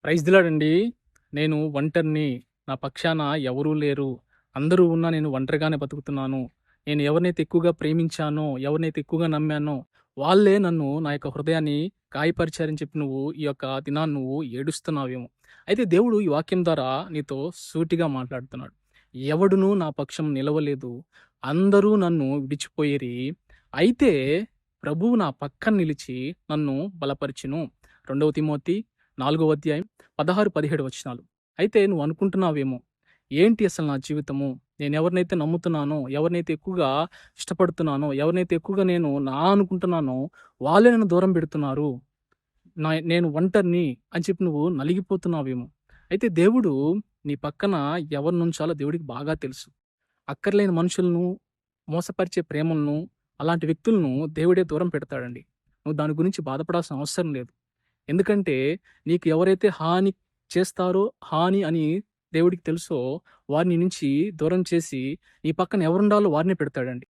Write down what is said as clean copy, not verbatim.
Praise the lord అండి. నేను ఒంటరిని. నా పక్షాన ఎవరూ లేరు. అందరూ ఉన్నా నేను ఒంటరిగానే బతుకుతున్నాను. నేను ఎవరినైతే ఎక్కువగా ప్రేమించానో, ఎవరినైతే ఎక్కువగా నమ్మానో, వాళ్ళే నన్ను నా యొక్క హృదయాన్ని గాయపరిచారని చెప్పి నువ్వు ఈ యొక్క దినాన్ని నువ్వు ఏడుస్తున్నావేమో. అయితే దేవుడు ఈ వాక్యం ద్వారా నీతో సూటిగా మాట్లాడుతున్నాడు. ఎవడునూ నా పక్షం నిలవలేదు. అందరూ నన్ను విడిచిపోయిరి. అయితే ప్రభువు నా పక్కన నిలిచి నన్ను బలపరిచెను. 2 తిమోతి 4వ అధ్యాయం 16, 17 వచనాలు. అయితే నువ్వు అనుకుంటున్నావేమో, ఏంటి అసలు నా జీవితము? నేనెవరినైతే నమ్ముతున్నానో, ఎవరినైతే ఎక్కువగా ఇష్టపడుతున్నానో, ఎవరినైతే ఎక్కువగా నేను అనుకుంటున్నానో, వాళ్ళే నన్ను దూరం పెడుతున్నారు. నేను ఒంటరిని అని చెప్పి నువ్వు నలిగిపోతున్నావేమో. అయితే దేవుడు నీ పక్కన ఎవరినుంచాలో దేవుడికి బాగా తెలుసు. అక్కర్లేని మనుషులను, మోసపరిచే ప్రేమలను, అలాంటి వ్యక్తులను దేవుడే దూరం పెడతాడండి. నువ్వు దాని గురించి బాధపడాల్సిన అవసరం లేదు. ఎందుకంటే నీకు ఎవరైతే హాని చేస్తారో, హాని అని దేవుడికి తెలుసో వారిని నుంచి దూరం చేసి నీ పక్కన ఎవరుండాలో వారినే పెడతాడండి.